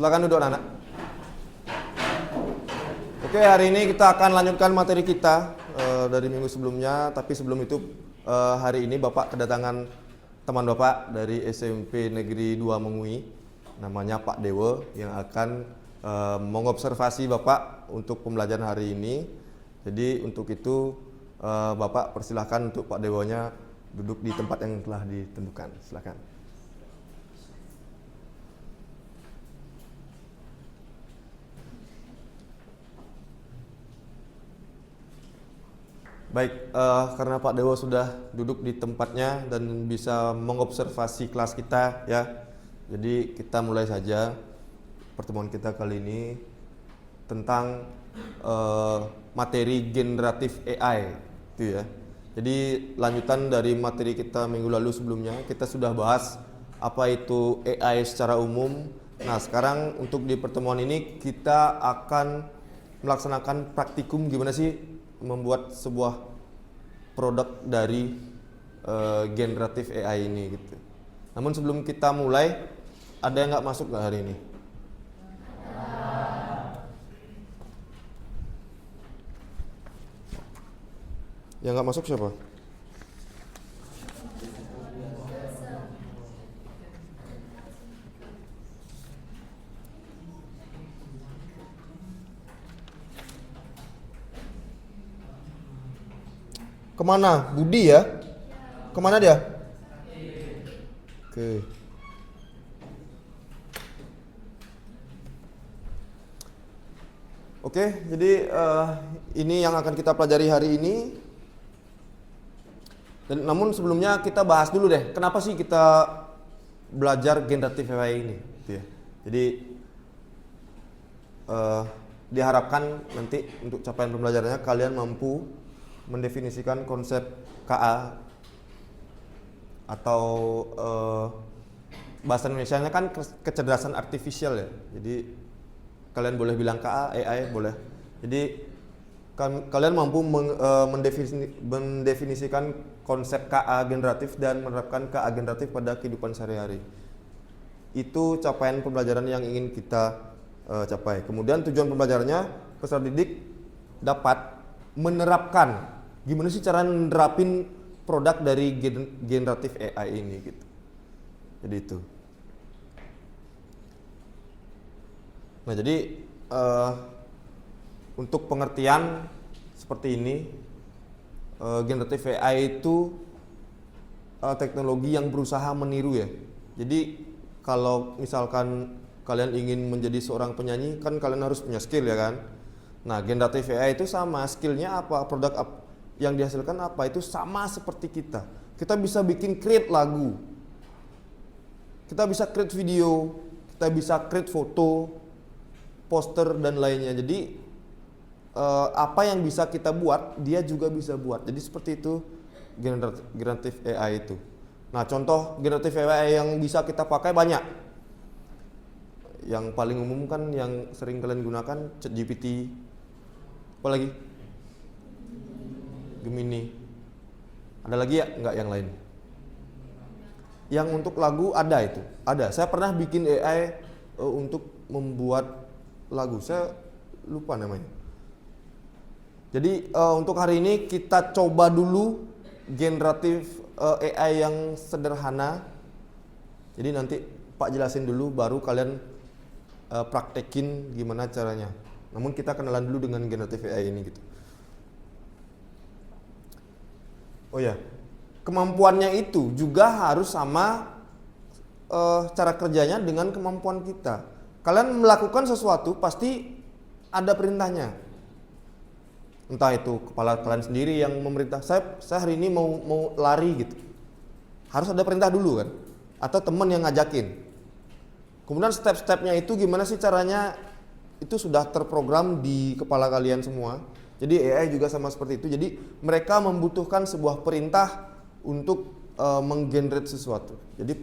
Silakan duduk anak. Oke, hari ini kita akan lanjutkan materi kita dari minggu sebelumnya. Tapi sebelum itu hari ini Bapak kedatangan teman Bapak dari SMP Negeri 2 Mengui, namanya Pak Dewo, yang akan mengobservasi Bapak untuk pembelajaran hari ini. Jadi untuk itu Bapak persilahkan untuk Pak Dewonya duduk di tempat yang telah ditentukan. Silakan. Baik, karena Pak Dewo sudah duduk di tempatnya dan bisa mengobservasi kelas kita ya. Jadi kita mulai saja pertemuan kita kali ini tentang materi generatif AI itu ya. Jadi lanjutan dari materi kita minggu lalu sebelumnya, kita sudah bahas apa itu AI secara umum. Nah, sekarang untuk di pertemuan ini kita akan melaksanakan praktikum gimana sih membuat sebuah produk dari generatif AI ini gitu. Namun sebelum kita mulai, ada yang nggak masuk nggak hari ini? Yang nggak masuk siapa? Kemana? Budi ya? Kemana dia? Oke. Oke, jadi ini yang akan kita pelajari hari ini. Dan namun sebelumnya kita bahas dulu deh, kenapa sih kita belajar generatif AI ini? Gitu ya. Jadi diharapkan nanti untuk capaian pembelajarannya kalian mampu mendefinisikan konsep KA atau bahasa Indonesianya kan kecerdasan artifisial ya. Jadi kalian boleh bilang KA, AI boleh. Jadi kalian mampu mendefinisikan konsep KA generatif dan menerapkan KA generatif pada kehidupan sehari-hari. Itu capaian pembelajaran yang ingin kita capai. Kemudian tujuan pembelajarannya peserta didik dapat menerapkan gimana sih cara nerapin produk dari generatif AI ini gitu. Jadi itu. Nah, jadi untuk pengertian seperti ini, generatif AI itu teknologi yang berusaha meniru ya. Jadi kalau misalkan kalian ingin menjadi seorang penyanyi, kan kalian harus punya skill ya kan. Nah, generatif AI itu sama, skillnya apa, produk yang dihasilkan apa, itu sama seperti kita. Kita bisa bikin create lagu, kita bisa create video, kita bisa create foto, poster dan lainnya. Jadi apa yang bisa kita buat, dia juga bisa buat. Jadi seperti itu generatif AI itu. Nah, contoh generatif AI yang bisa kita pakai banyak. Yang paling umum kan yang sering kalian gunakan ChatGPT. Apa lagi? Gemini. Ada lagi ya? Enggak yang lain? Yang untuk lagu ada itu. Ada. Saya pernah bikin AI untuk membuat lagu. Saya lupa namanya. Jadi untuk hari ini kita coba dulu generatif AI yang sederhana. Jadi nanti Pak jelasin dulu, baru kalian praktekin gimana caranya. Namun kita kenalan dulu dengan generatif AI ini gitu. Oh ya, kemampuannya itu juga harus sama cara kerjanya dengan kemampuan kita. Kalian melakukan sesuatu pasti ada perintahnya. Entah itu kepala kalian sendiri yang memerintah, saya hari ini mau lari gitu. Harus ada perintah dulu kan, atau teman yang ngajakin. Kemudian step-stepnya itu gimana sih caranya, itu sudah terprogram di kepala kalian semua. Jadi AI juga sama seperti itu. Jadi mereka membutuhkan sebuah perintah untuk menggenerate sesuatu. Jadi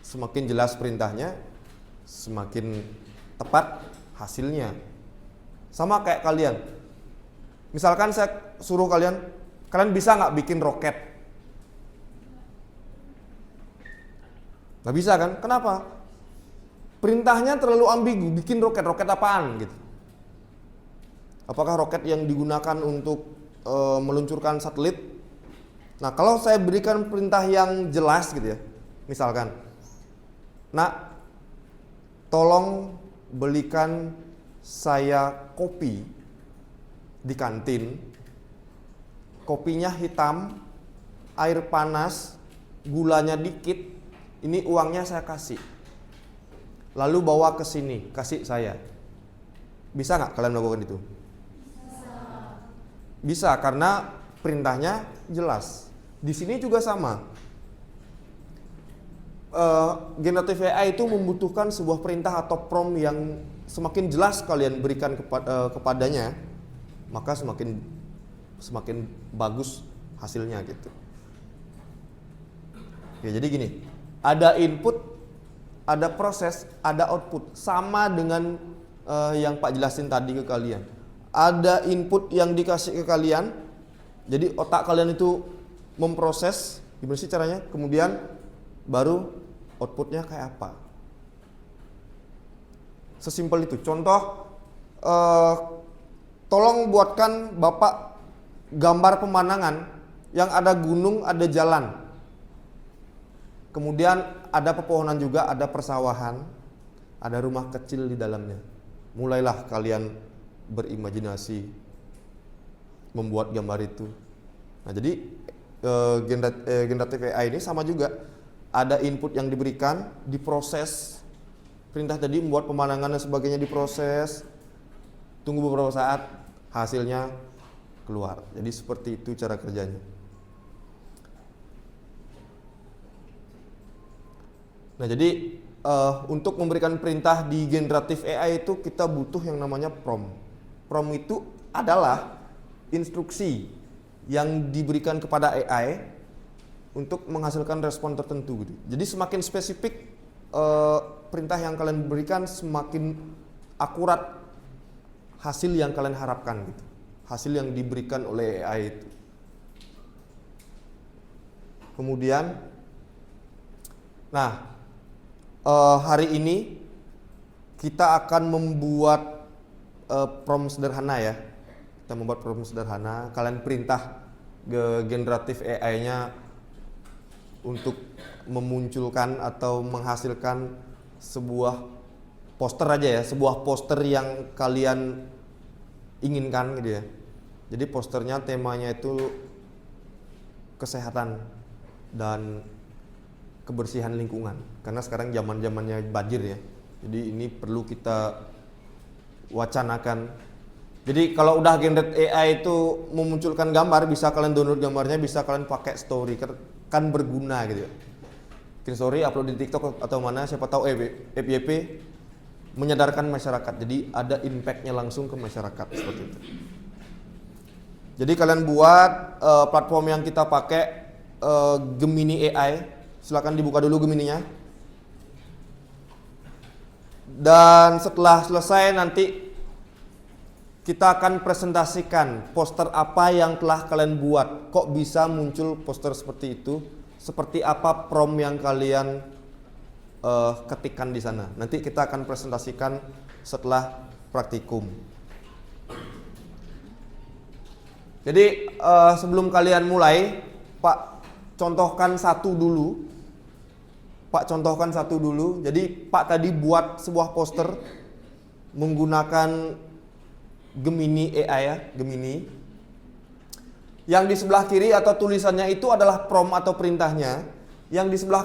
semakin jelas perintahnya, semakin tepat hasilnya. Sama kayak kalian. Misalkan saya suruh kalian bisa nggak bikin roket? Nggak bisa kan? Kenapa? perintahnya terlalu ambigu, bikin roket apaan gitu. Apakah roket yang digunakan untuk meluncurkan satelit? Nah, kalau saya berikan perintah yang jelas gitu ya, misalkan, nak, tolong belikan saya kopi di kantin, kopinya hitam, air panas, gulanya dikit, ini uangnya saya kasih. Lalu bawa ke sini, kasih saya. Bisa nggak kalian melakukan itu? Bisa, karena perintahnya jelas. Di sini juga sama. Generative AI itu membutuhkan sebuah perintah atau prompt yang semakin jelas kalian berikan kepadanya, maka semakin bagus hasilnya gitu. Ya, jadi gini, ada input, ada proses, ada output, sama dengan yang Pak jelasin tadi ke kalian. Ada input yang dikasih ke kalian, jadi otak kalian itu memproses, gimana sih caranya, kemudian baru outputnya kayak apa. Sesimpel itu. Contoh, tolong buatkan Bapak gambar pemandangan yang ada gunung, ada jalan, kemudian ada pepohonan juga, ada persawahan, ada rumah kecil di dalamnya. Mulailah kalian berimajinasi membuat gambar itu. Nah, jadi generative AI ini sama juga, ada input yang diberikan, diproses, perintah tadi membuat pemandangan dan sebagainya diproses, tunggu beberapa saat, hasilnya keluar. Jadi seperti itu cara kerjanya. Nah, jadi untuk memberikan perintah di generative AI itu kita butuh yang namanya prompt. Prompt itu adalah instruksi yang diberikan kepada AI untuk menghasilkan respon tertentu gitu. Jadi semakin spesifik perintah yang kalian berikan, semakin akurat hasil yang kalian harapkan gitu. Hasil yang diberikan oleh AI itu. Kemudian, nah, hari ini kita akan membuat prompt sederhana ya. Kita membuat prompt sederhana. Kalian perintah ke generative AI-nya untuk memunculkan atau menghasilkan sebuah poster aja ya, sebuah poster yang kalian inginkan gitu ya. Jadi posternya temanya itu kesehatan dan kebersihan lingkungan, karena sekarang zaman-zamannya banjir ya. Jadi ini perlu kita wacanakan. Jadi kalau udah generate AI itu memunculkan gambar, bisa kalian download gambarnya, bisa kalian pakai story, kan berguna gitu ya. Bikin story, upload di TikTok atau mana, siapa tahu FYP menyadarkan masyarakat. Jadi ada impact-nya langsung ke masyarakat seperti itu. Jadi kalian buat platform yang kita pakai, Gemini AI. Silakan dibuka dulu Gemininya. Dan setelah selesai nanti kita akan presentasikan poster apa yang telah kalian buat. Kok bisa muncul poster seperti itu? Seperti apa prompt yang kalian ketikkan di sana. Nanti kita akan presentasikan setelah praktikum. Jadi sebelum kalian mulai, Pak contohkan satu dulu. Jadi Pak tadi buat sebuah poster menggunakan Gemini AI ya, Gemini. Yang di sebelah kiri atau tulisannya itu adalah prompt atau perintahnya. Yang di sebelah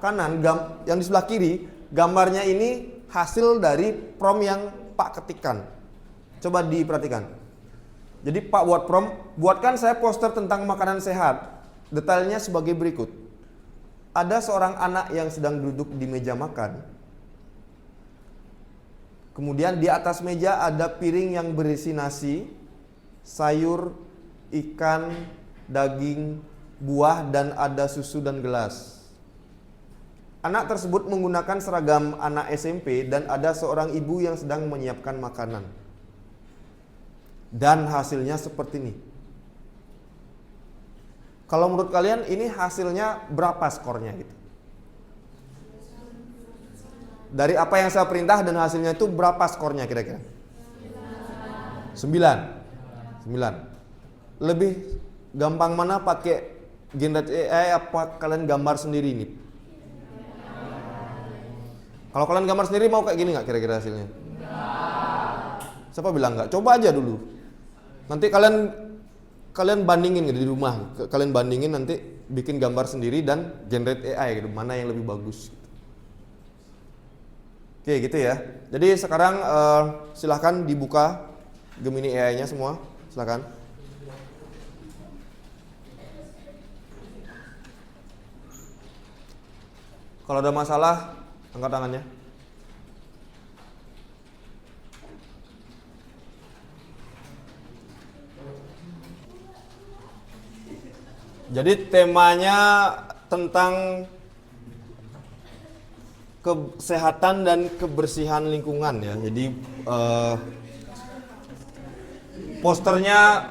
kanan, yang di sebelah kiri, gambarnya ini hasil dari prompt yang Pak ketikkan. Coba diperhatikan. Jadi Pak buat prompt, buatkan saya poster tentang makanan sehat. Detailnya sebagai berikut. Ada seorang anak yang sedang duduk di meja makan. Kemudian di atas meja ada piring yang berisi nasi, sayur, ikan, daging, buah, dan ada susu dan gelas. Anak tersebut menggunakan seragam anak SMP dan ada seorang ibu yang sedang menyiapkan makanan. Dan hasilnya seperti ini. Kalau menurut kalian ini hasilnya berapa skornya gitu? Dari apa yang saya perintah dan hasilnya itu berapa skornya kira-kira? 9. Lebih gampang mana pakai generate AI apa kalian gambar sendiri ini? Kalau kalian gambar sendiri mau kayak gini nggak kira-kira hasilnya? Siapa bilang nggak? Coba aja dulu. Nanti kalian bandingin gitu di rumah. Kalian bandingin nanti bikin gambar sendiri dan generate AI gitu. Mana yang lebih bagus? Oke gitu ya. Jadi sekarang silahkan dibuka Gemini AI-nya semua. Silahkan. Kalau ada masalah, angkat tangannya. Jadi temanya tentang kesehatan dan kebersihan lingkungan ya. Jadi posternya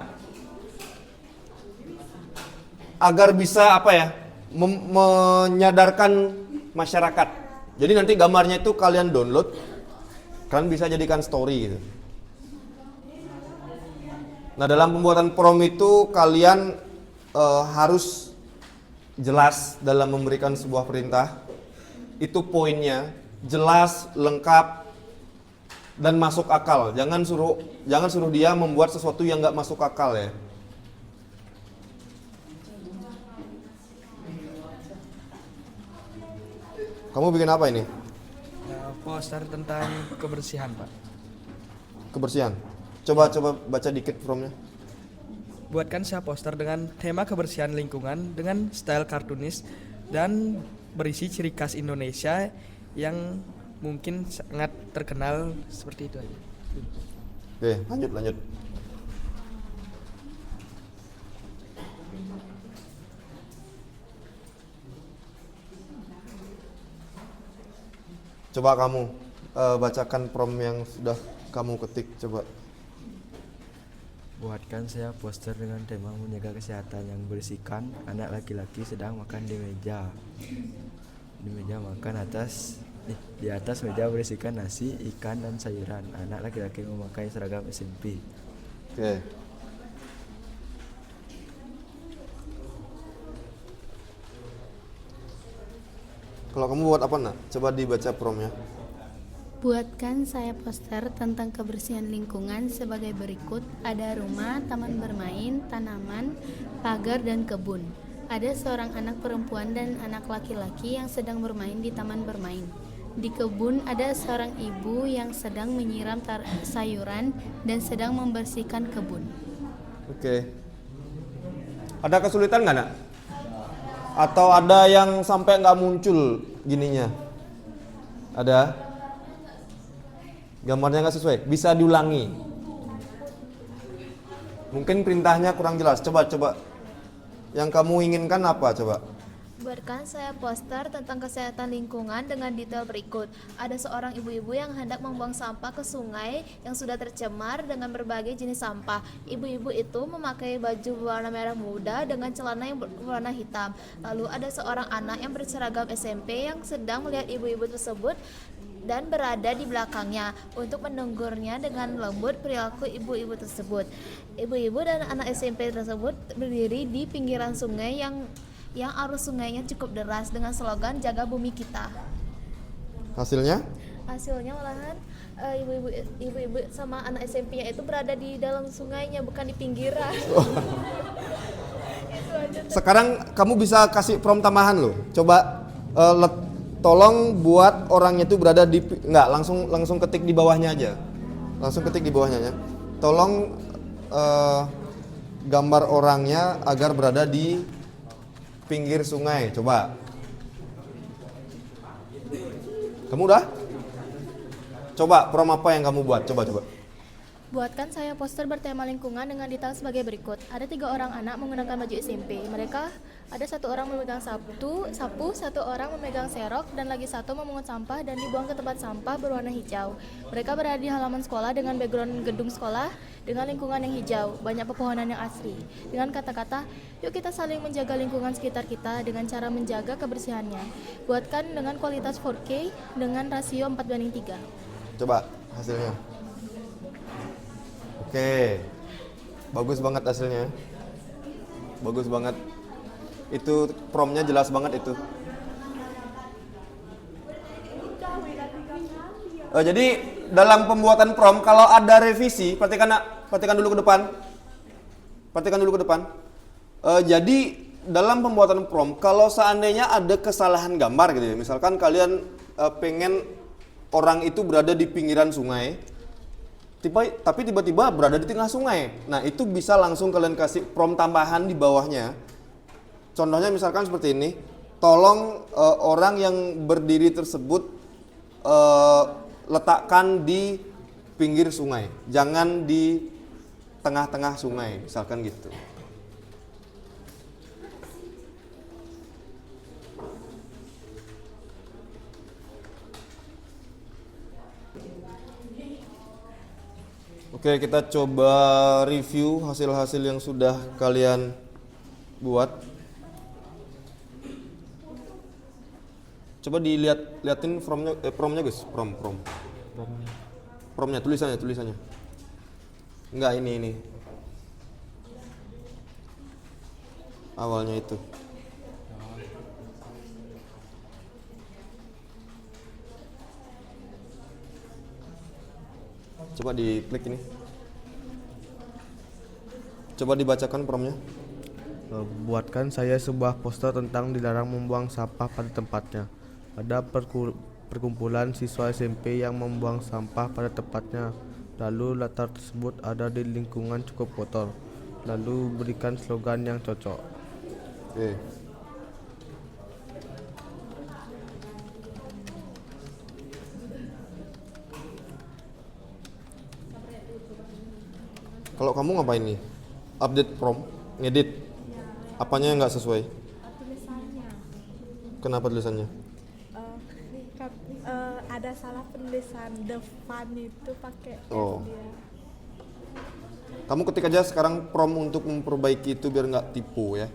agar bisa apa ya, menyadarkan masyarakat. Jadi nanti gambarnya itu kalian download, kalian bisa jadikan story gitu. Nah dalam pembuatan prompt itu kalian harus jelas dalam memberikan sebuah perintah. Itu poinnya, jelas, lengkap, dan masuk akal. Jangan suruh dia membuat sesuatu yang nggak masuk akal ya. Kamu bikin apa ini? Poster tentang kebersihan, Pak. Kebersihan. Coba baca dikit promptnya. Buatkan saya poster dengan tema kebersihan lingkungan dengan style kartunis dan berisi ciri khas Indonesia yang mungkin sangat terkenal seperti itu aja. Oke, lanjut. Coba kamu bacakan prompt yang sudah kamu ketik, coba. Buatkan saya poster dengan tema menjaga kesehatan yang berisikan anak laki-laki sedang makan di meja. Di meja makan di atas meja berisikan nasi, ikan, dan sayuran. Anak laki-laki memakai seragam SMP. Oke. Kalau kamu buat apa nak? Coba dibaca promptnya. Buatkan saya poster tentang kebersihan lingkungan sebagai berikut. Ada rumah, taman bermain, tanaman, pagar, dan kebun. Ada seorang anak perempuan dan anak laki-laki yang sedang bermain di taman bermain. Di kebun ada seorang ibu yang sedang menyiram sayuran dan sedang membersihkan kebun. Oke. Ada kesulitan nggak nak? Atau ada yang sampai nggak muncul gininya? Ada? Gambarnya nggak sesuai? Bisa diulangi? Mungkin perintahnya kurang jelas. Coba. Yang kamu inginkan apa? Coba. Buatkan saya poster tentang kesehatan lingkungan dengan detail berikut. Ada seorang ibu-ibu yang hendak membuang sampah ke sungai yang sudah tercemar dengan berbagai jenis sampah. Ibu-ibu itu memakai baju berwarna merah muda dengan celana yang berwarna hitam. Lalu ada seorang anak yang berseragam SMP yang sedang melihat ibu-ibu tersebut dan berada di belakangnya untuk menegurnya dengan lembut perilaku ibu-ibu tersebut. Ibu-ibu dan anak SMP tersebut berdiri di pinggiran sungai yang arus sungainya cukup deras dengan slogan jaga bumi kita. Hasilnya Malahan ibu-ibu sama anak SMP-nya itu berada di dalam sungainya, bukan di pinggiran. Itu aja. sekarang kamu bisa kasih prompt tambahan loh. Coba tolong buat orangnya itu berada di langsung ketik di bawahnya aja. Ya. Tolong gambar orangnya agar berada di pinggir sungai. Coba. Kamu udah? Coba prompt apa yang kamu buat? Coba. Buatkan saya poster bertema lingkungan dengan detail sebagai berikut. Ada 3 orang anak menggunakan baju SMP. Mereka ada 1 orang memegang sapu, 1 orang memegang serok, dan lagi 1 memungut sampah dan dibuang ke tempat sampah berwarna hijau. Mereka berada di halaman sekolah dengan background gedung sekolah dengan lingkungan yang hijau, banyak pepohonan yang asri. Dengan kata-kata, yuk kita saling menjaga lingkungan sekitar kita dengan cara menjaga kebersihannya. Buatkan dengan kualitas 4K dengan rasio 4:3. Coba hasilnya. Oke, bagus banget hasilnya. Bagus banget. Itu promnya jelas banget itu. Jadi dalam pembuatan prom kalau ada revisi, perhatikan dulu ke depan. Perhatikan dulu ke depan. Jadi dalam pembuatan prom kalau seandainya ada kesalahan gambar gitu ya. Misalkan kalian pengen orang itu berada di pinggiran sungai. Tapi tiba-tiba berada di tengah sungai. Nah, itu bisa langsung kalian kasih prompt tambahan di bawahnya. Contohnya misalkan seperti ini. Tolong orang yang berdiri tersebut letakkan di pinggir sungai. Jangan di tengah-tengah sungai, misalkan gitu. Oke, kita coba review hasil-hasil yang sudah kalian buat. Coba liatin promnya guys, promnya tulisannya. Enggak, ini. Awalnya itu. Coba diklik ini. Coba dibacakan promnya. Buatkan saya sebuah poster tentang dilarang membuang sampah pada tempatnya. Ada perkumpulan siswa SMP yang membuang sampah pada tempatnya. Lalu latar tersebut ada di lingkungan cukup kotor. Lalu berikan slogan yang cocok. Oke. Kalau kamu ngapain nih? Update prom, ngedit. Apanya yang nggak sesuai? Tulisannya. Kenapa tulisannya? Ada salah penulisan the fun itu pakai Oh. dia. Kamu ketik aja sekarang prom untuk memperbaiki itu biar nggak tipu ya.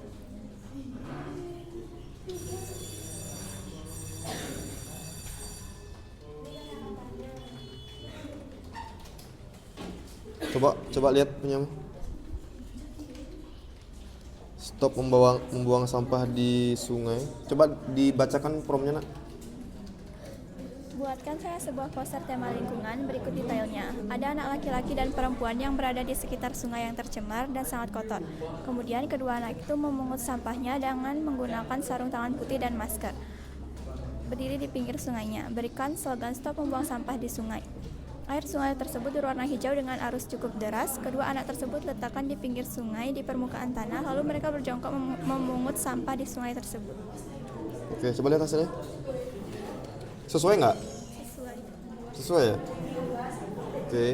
Coba lihat punyamu. Stop membuang sampah di sungai. Coba dibacakan promnya, Nak. Buatkan saya sebuah poster tema lingkungan, berikut detailnya. Ada anak laki-laki dan perempuan yang berada di sekitar sungai yang tercemar dan sangat kotor. Kemudian kedua anak itu memungut sampahnya dengan menggunakan sarung tangan putih dan masker. Berdiri di pinggir sungainya. Berikan slogan stop membuang sampah di sungai. Air sungai tersebut berwarna hijau dengan arus cukup deras. Kedua anak tersebut letakkan di pinggir sungai di permukaan tanah, lalu mereka berjongkok memungut sampah di sungai tersebut. Oke, coba lihat hasilnya. Sesuai nggak? Sesuai ya? Oke.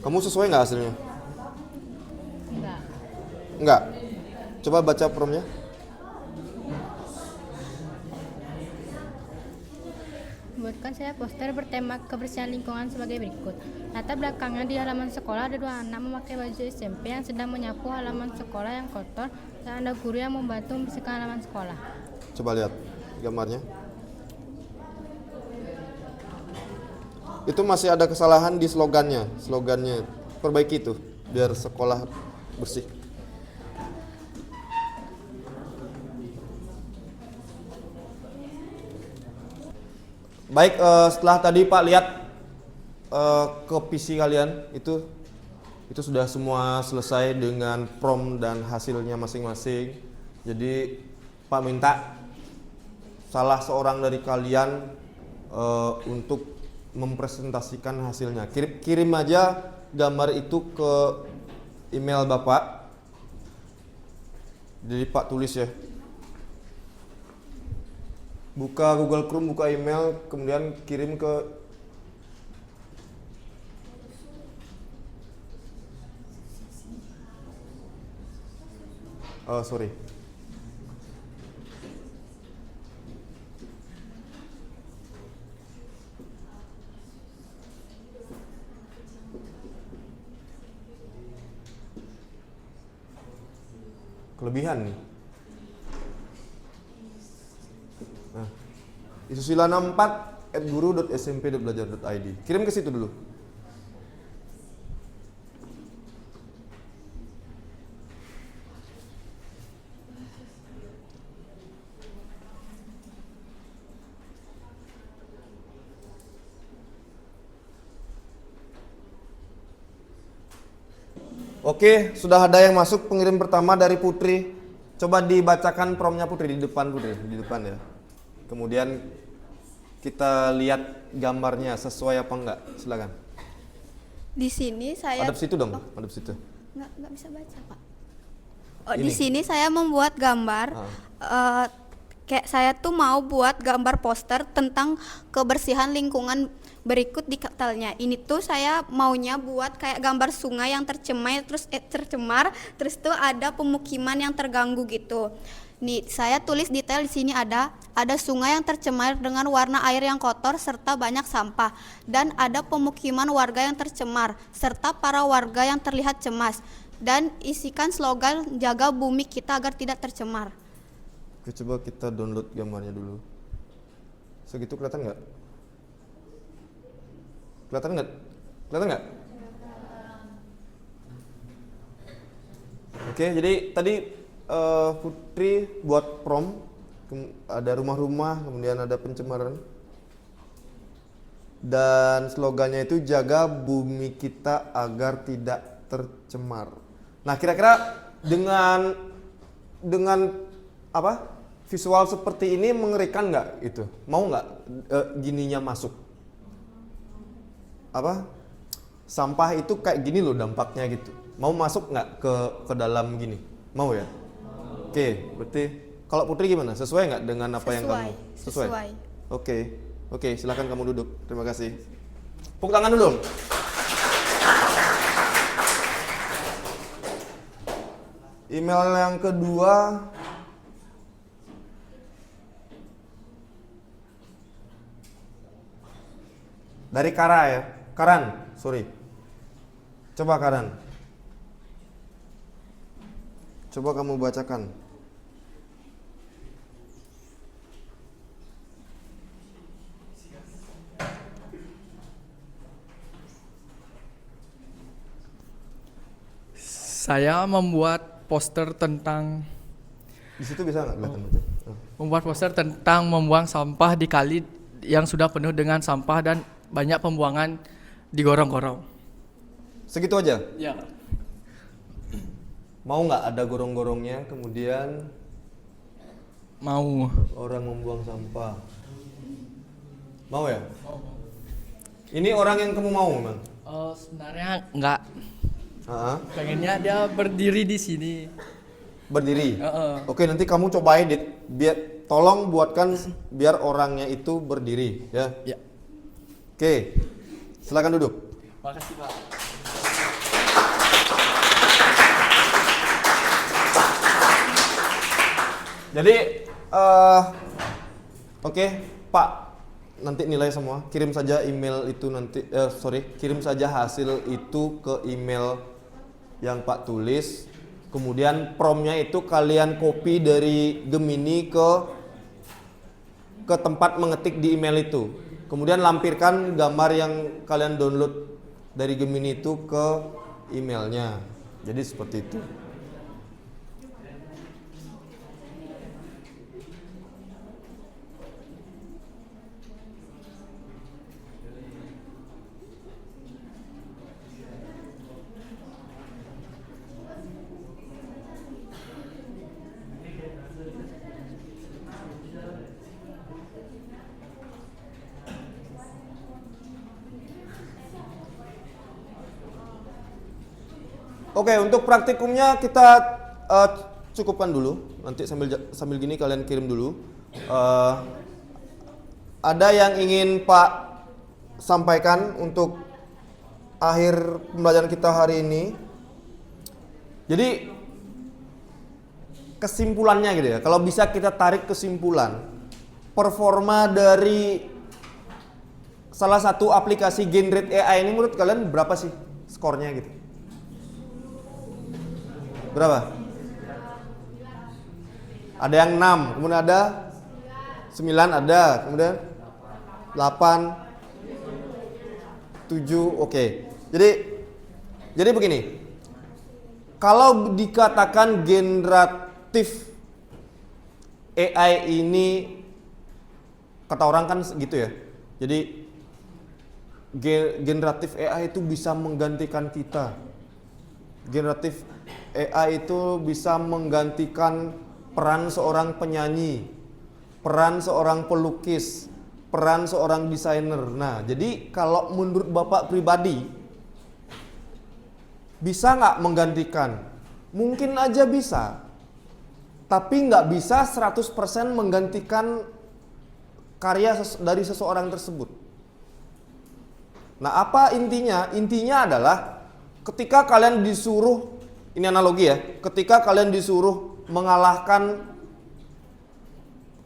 Kamu sesuai nggak hasilnya? Enggak. Coba baca promnya. Buatkan saya poster bertema kebersihan lingkungan sebagai berikut. Latar belakangnya di halaman sekolah ada 2 anak memakai baju SMP yang sedang menyapu halaman sekolah yang kotor dan ada guru yang membantu membersihkan halaman sekolah. Coba lihat gambarnya. Itu masih ada kesalahan di slogannya. Slogannya perbaiki itu biar sekolah bersih. Baik, setelah tadi Pak lihat ke PC kalian itu sudah semua selesai dengan prom dan hasilnya masing-masing. Jadi Pak minta salah seorang dari kalian untuk mempresentasikan hasilnya. Kirim aja gambar itu ke email Bapak. Jadi Pak tulis ya. Buka Google Chrome, buka email, kemudian kirim ke sorry. Kelebihan nih. Nah, isusila 64@guru.smp.belajar.id. Kirim ke situ dulu. Oke, sudah ada yang masuk pengirim pertama dari Putri. Coba dibacakan promnya Putri di depan ya. Kemudian kita lihat gambarnya sesuai apa enggak. Silakan. Di sini saya Hadap situ dong, hadap situ. nggak bisa baca, Pak. Ini. Di sini saya membuat gambar. Kayak saya tuh mau buat gambar poster tentang kebersihan lingkungan berikut detailnya. Ini tuh saya maunya buat kayak gambar sungai yang tercemar, terus tuh ada pemukiman yang terganggu gitu. Nih, saya tulis detail di sini ada sungai yang tercemar dengan warna air yang kotor serta banyak sampah, dan ada pemukiman warga yang tercemar serta para warga yang terlihat cemas, dan isikan slogan jaga bumi kita agar tidak tercemar. Oke, coba kita download gambarnya dulu. Segitu kelihatan nggak? Kelihatan nggak? Kelihatan nggak? Oke, jadi tadi Putri buat prom, ada rumah-rumah, kemudian ada pencemaran, dan slogannya itu jaga bumi kita agar tidak tercemar. Nah, kira-kira dengan apa? Visual seperti ini mengerikan nggak itu? Mau nggak gininya masuk? Apa? Sampah itu kayak gini loh dampaknya gitu. Mau masuk nggak ke dalam gini? Mau ya? Oke, berarti kalau Putri gimana? Sesuai nggak dengan apa yang kamu? Sesuai. Oke, silakan kamu duduk. Terima kasih. Tepuk tangan dulu. Email yang kedua dari Karan, sorry. Coba Karan. Coba kamu bacakan. Saya membuat poster tentang Di situ bisa nggak kelihatan baca? membuat poster tentang membuang sampah di kali yang sudah penuh dengan sampah dan banyak pembuangan di gorong-gorong. Segitu aja? Ya. Mau nggak ada gorong-gorongnya, kemudian Mau. orang membuang sampah? Mau ya? Ini orang yang kamu mau memang? Sebenarnya enggak. Pengennya dia berdiri di sini. Berdiri? Oke, nanti kamu cobain tolong buatkan biar orangnya itu berdiri ya. Ya. Oke, silakan duduk. Makasih, Pak. Jadi, oke, Pak, nanti nilai semua. Kirim saja email itu nanti, kirim saja hasil itu ke email yang Pak tulis. Kemudian promnya itu kalian copy dari Gemini ke tempat mengetik di email itu. Kemudian lampirkan gambar yang kalian download dari Gemini itu ke emailnya. Jadi seperti itu. Oke, untuk praktikumnya kita cukupkan dulu. Nanti sambil gini kalian kirim dulu. Ada yang ingin Pak sampaikan untuk akhir pembelajaran kita hari ini? Jadi kesimpulannya gitu ya, kalau bisa kita tarik kesimpulan, performa dari salah satu aplikasi Generate AI ini menurut kalian berapa sih skornya gitu? Berapa? Ada yang 6, kemudian ada 9, ada, kemudian 8, 7, oke. Jadi begini, kalau dikatakan generatif AI ini, kata orang kan gitu ya, jadi generatif AI itu bisa menggantikan kita. Generatif AI itu bisa menggantikan peran seorang penyanyi, peran seorang pelukis, peran seorang desainer. Nah, jadi kalau menurut Bapak pribadi, bisa nggak menggantikan? Mungkin aja bisa, tapi nggak bisa 100% menggantikan karya dari seseorang tersebut. Nah, apa intinya? Intinya adalah ketika kalian disuruh, ini analogi ya, ketika kalian disuruh mengalahkan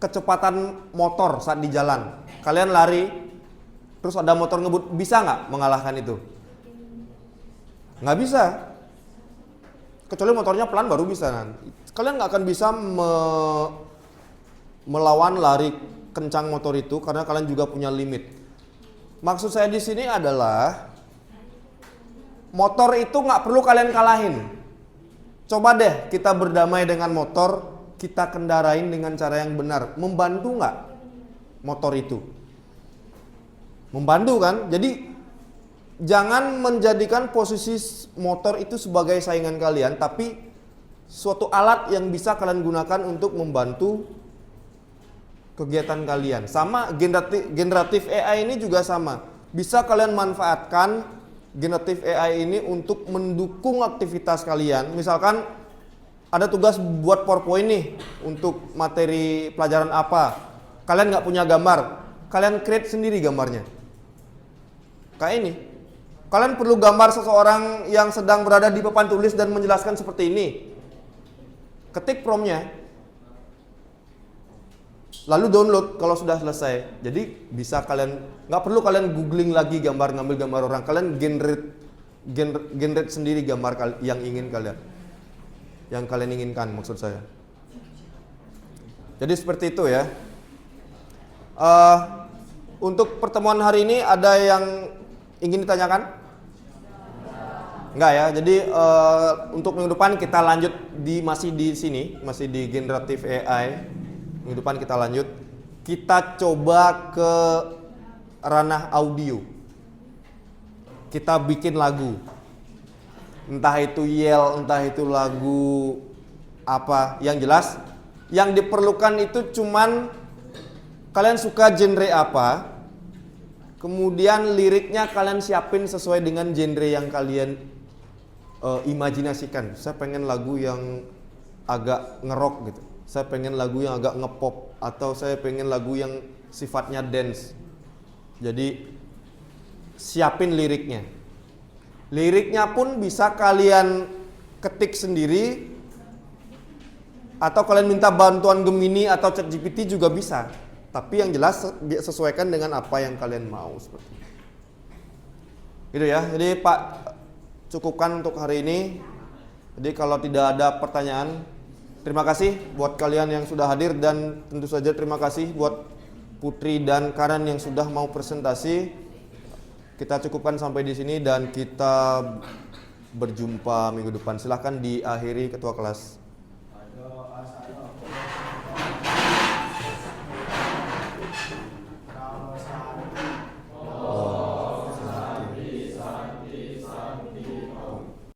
kecepatan motor saat di jalan, kalian lari, terus ada motor ngebut, bisa nggak mengalahkan itu? Nggak bisa. Kecuali motornya pelan baru bisa. Kalian nggak akan bisa melawan lari kencang motor itu karena kalian juga punya limit. Maksud saya di sini adalah motor itu nggak perlu kalian kalahin. Coba deh kita berdamai dengan motor, kita kendarain dengan cara yang benar. Membantu nggak motor itu? Membantu kan? Jadi jangan menjadikan posisi motor itu sebagai saingan kalian, tapi suatu alat yang bisa kalian gunakan untuk membantu kegiatan kalian. Sama generatif AI ini juga sama. Bisa kalian manfaatkan generatif AI ini untuk mendukung aktivitas kalian. Misalkan ada tugas buat PowerPoint nih untuk materi pelajaran apa. Kalian nggak punya gambar, kalian create sendiri gambarnya. Kayak ini. Kalian perlu gambar seseorang yang sedang berada di papan tulis dan menjelaskan seperti ini. Ketik promptnya, lalu download kalau sudah selesai. Jadi bisa kalian, nggak perlu kalian googling lagi gambar, ngambil gambar orang. Kalian generate sendiri gambar yang ingin kalian, yang kalian inginkan, maksud saya. Jadi seperti itu ya. Untuk pertemuan hari ini ada yang ingin ditanyakan? Enggak ya. Jadi untuk minggu depan kita lanjut masih di sini, masih di generatif AI. Minggu depan kita lanjut. Kita coba ke ranah audio. Kita bikin lagu. Entah itu yell, entah itu lagu apa. Yang jelas, yang diperlukan itu cuman kalian suka genre apa. Kemudian liriknya kalian siapin sesuai dengan genre yang kalian imajinasikan. Saya pengen lagu yang agak ngerok gitu. Saya pengen lagu yang agak ngepop, atau saya pengen lagu yang sifatnya dance. Jadi siapin liriknya. Liriknya pun bisa kalian ketik sendiri, atau kalian minta bantuan Gemini atau ChatGPT juga bisa. Tapi yang jelas sesuaikan dengan apa yang kalian mau seperti itu. Gitu ya. Jadi Pak, cukupkan untuk hari ini. Jadi kalau tidak ada pertanyaan, terima kasih buat kalian yang sudah hadir, dan tentu saja terima kasih buat Putri dan Karen yang sudah mau presentasi. Kita cukupkan sampai di sini dan kita berjumpa minggu depan. Silahkan diakhiri ketua kelas.